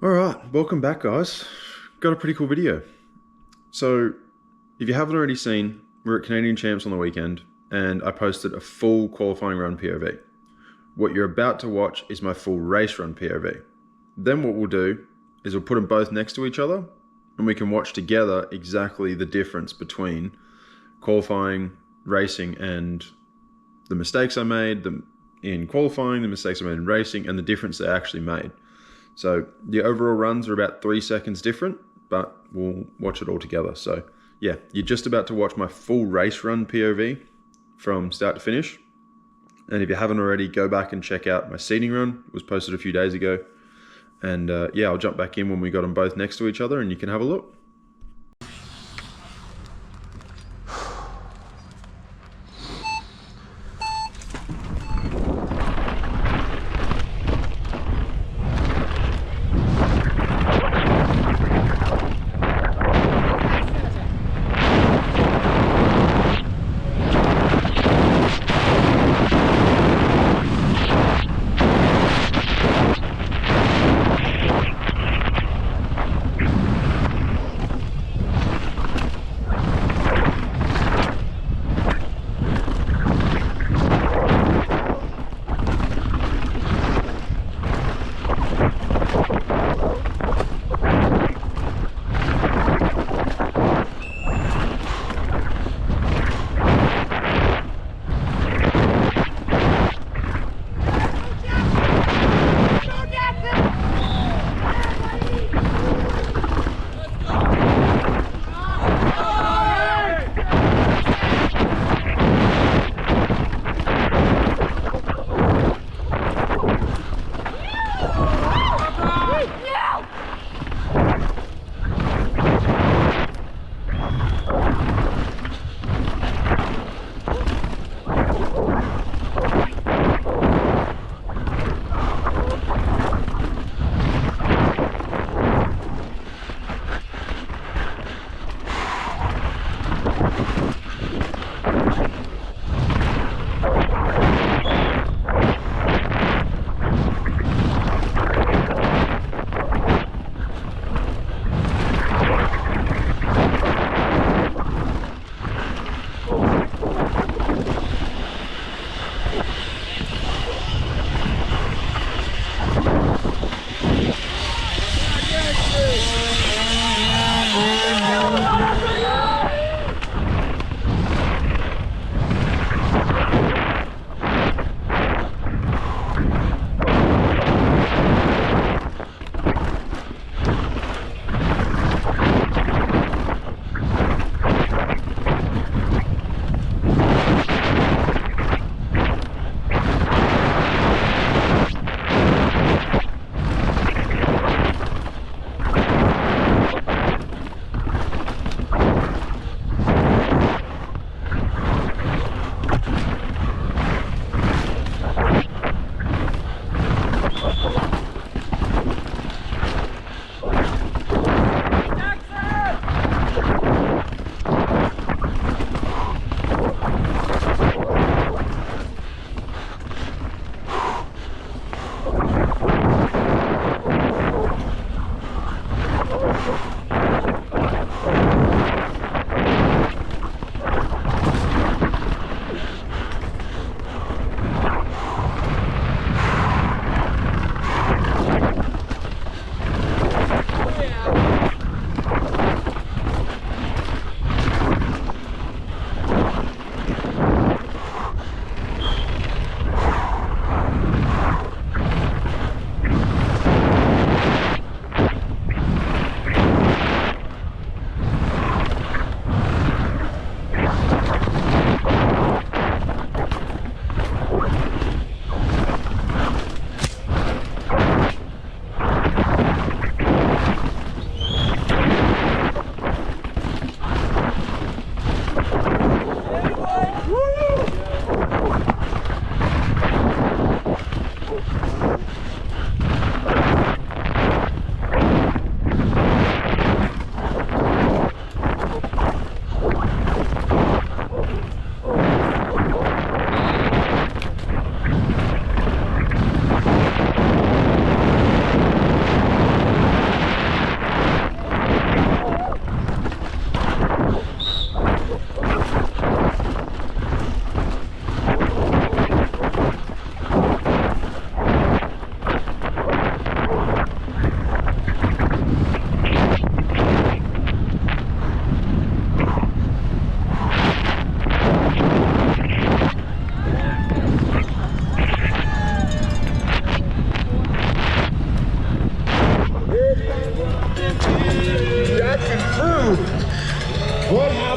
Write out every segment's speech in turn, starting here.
Alright, welcome back guys. Got a pretty cool video. So, if you haven't already seen, we're at Canadian Champs on the weekend and I posted a full qualifying run POV. What you're about to watch is my full race run POV. Then what we'll do is we'll put them both next to each other and we can watch together exactly the difference between qualifying, racing, and the mistakes I made in qualifying, the mistakes I made in racing, and the difference they actually made. So the overall runs are about 3 seconds different, but we'll watch it all together. So yeah, you're just about to watch my full race run POV from start to finish. And if you haven't already, go back and check out my seeding run. It was posted a few days ago. And yeah, I'll jump back in when we got them both next to each other and you can have a look.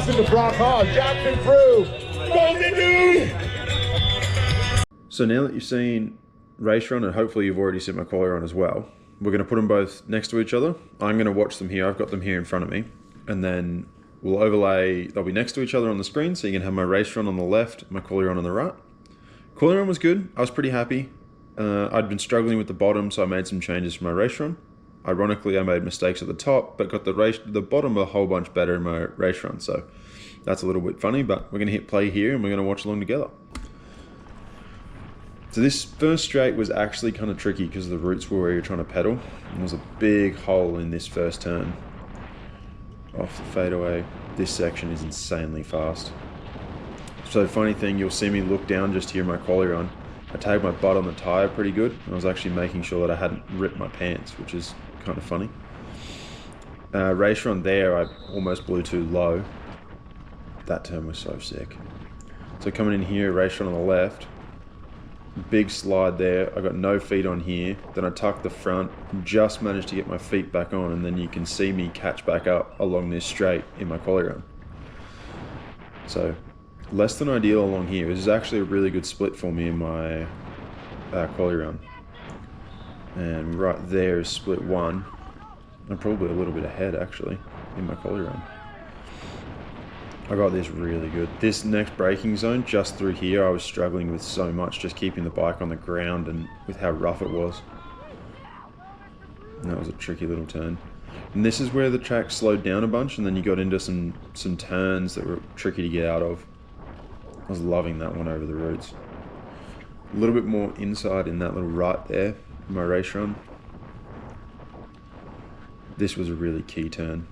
crossing the front hall, Jackson through. Golden dude! So now that you've seen race run, and hopefully you've already seen my collar on as well, we're going to put them both next to each other. I'm going to watch them here. I've got them here in front of me. And then we'll overlay, they'll be next to each other on the screen. So you can have my race run on the left, my collar on the right. Collar run was good. I was pretty happy. I'd been struggling with the bottom, so I made some changes for my race run. Ironically, I made mistakes at the top, but got the bottom a whole bunch better in my race run. So that's a little bit funny, but we're going to hit play here and we're going to watch along together. So this first straight was actually kind of tricky because the roots were where you're trying to pedal. And there was a big hole in this first turn. Off the fadeaway. This section is insanely fast. So funny thing, you'll see me look down just here in my quali run. I tagged my butt on the tyre pretty good. And I was actually making sure that I hadn't ripped my pants, which is kind of funny. Race run there, I almost blew too low. That turn was so sick. So coming in here, race run on the left. Big slide there. I got no feet on here. Then I tucked the front, just managed to get my feet back on, and then you can see me catch back up along this straight in my quali run. So less than ideal along here. This is actually a really good split for me in my quali run. And right there is split 1. I'm probably a little bit ahead actually in my quali run. I got this really good. This next braking zone just through here I was struggling with so much, just keeping the bike on the ground and with how rough it was. And that was a tricky little turn. And this is where the track slowed down a bunch, and then you got into some turns that were tricky to get out of. I was loving that one over the roots. A little bit more inside in that little right there in my race run. This was a really key turn.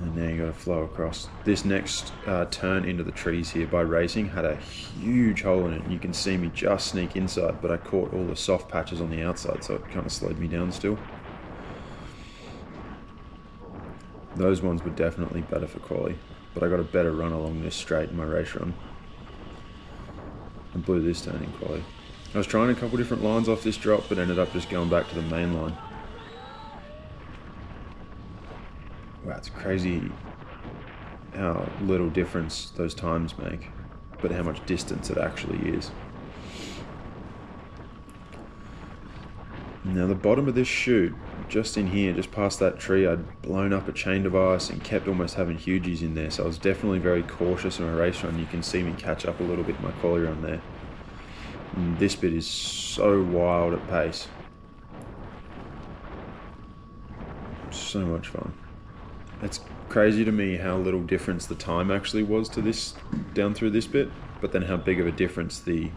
And now you got to flow across. This next turn into the trees here by racing had a huge hole in it. You can see me just sneak inside, but I caught all the soft patches on the outside, so it kind of slowed me down still. Those ones were definitely better for quali, but I got a better run along this straight in my race run. I blew this turn in quali. I was trying a couple different lines off this drop, but ended up just going back to the main line. Wow, it's crazy how little difference those times make, but how much distance it actually is. Now the bottom of this chute, just in here, just past that tree, I'd blown up a chain device and kept almost having hugies in there, so I was definitely very cautious in my race run. You can see me catch up a little bit in my quali run there. And this bit is so wild at pace. So much fun. It's crazy to me how little difference the time actually was to this, down through this bit, but then how big of a difference the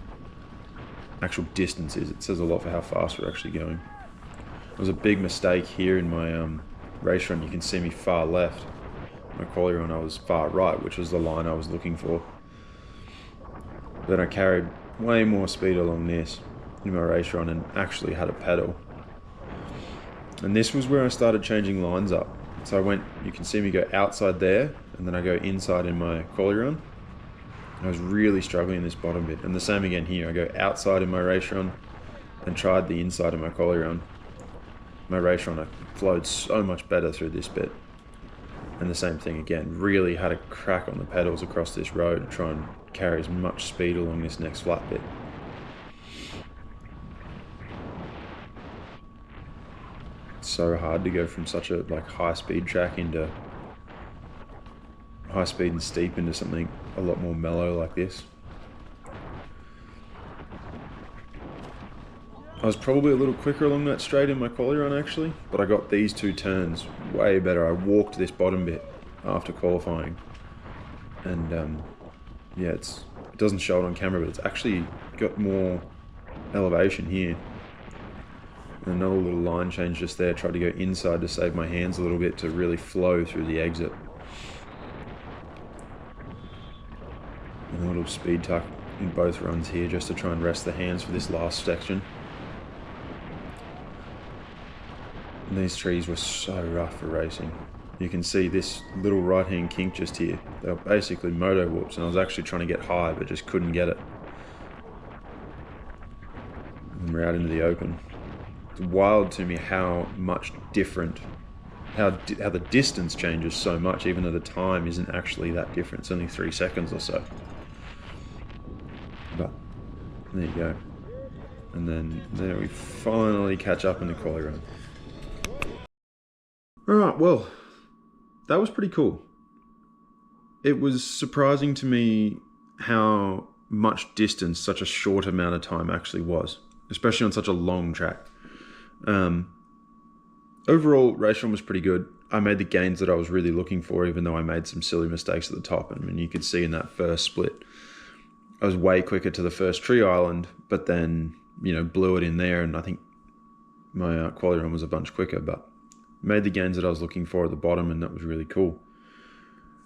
actual distance is. It says a lot for how fast we're actually going. It was a big mistake here in my race run. You can see me far left. My quali run I was far right, which was the line I was looking for. Then I carried way more speed along this in my race run and actually had a pedal. And this was where I started changing lines up. So I went, you can see me go outside there, and then I go inside in my quali run. I was really struggling in this bottom bit, and the same again here. I go outside in my race run, and tried the inside in my quali run. My race run, I flowed so much better through this bit. And the same thing again, really had a crack on the pedals across this road and try and carry as much speed along this next flat bit. So hard to go from such a high speed track into high speed and steep into something a lot more mellow like this. I was probably a little quicker along that straight in my quali run actually, but I got these two turns way better. I walked this bottom bit after qualifying, and yeah, it doesn't show it on camera, but it's actually got more elevation here. Another little line change just there. Tried to go inside to save my hands a little bit to really flow through the exit. And a little speed tuck in both runs here just to try and rest the hands for this last section. And these trees were so rough for racing. You can see this little right hand kink just here. They were basically moto whoops, and I was actually trying to get high but just couldn't get it. And we're out into the open. It's wild to me how much different how the distance changes so much, even though the time isn't actually that different. It's only 3 seconds or so. But there you go. And then there we finally catch up in the quali run. Alright, well, that was pretty cool. It was surprising to me how much distance such a short amount of time actually was, especially on such a long track. Overall, race run was pretty good. I made the gains that I was really looking for, even though I made some silly mistakes at the top. I mean, you could see in that first split, I was way quicker to the first tree island, but then, you know, blew it in there, and I think my quali run was a bunch quicker, but made the gains that I was looking for at the bottom, and that was really cool.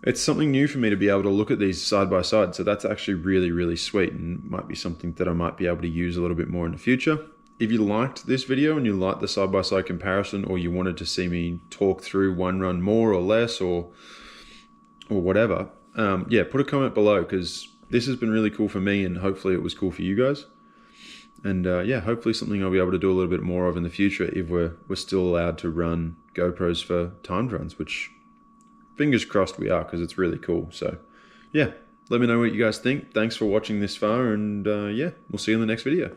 It's something new for me to be able to look at these side by side, so that's actually really, really sweet, and might be something that I might be able to use a little bit more in the future. If you liked this video and you liked the side by side comparison, or you wanted to see me talk through one run more or less, or whatever, yeah, put a comment below, because this has been really cool for me, and hopefully it was cool for you guys. And yeah, hopefully something I'll be able to do a little bit more of in the future if we're still allowed to run GoPros for timed runs, which fingers crossed we are, because it's really cool. So yeah, let me know what you guys think. Thanks for watching this far, and yeah, we'll see you in the next video.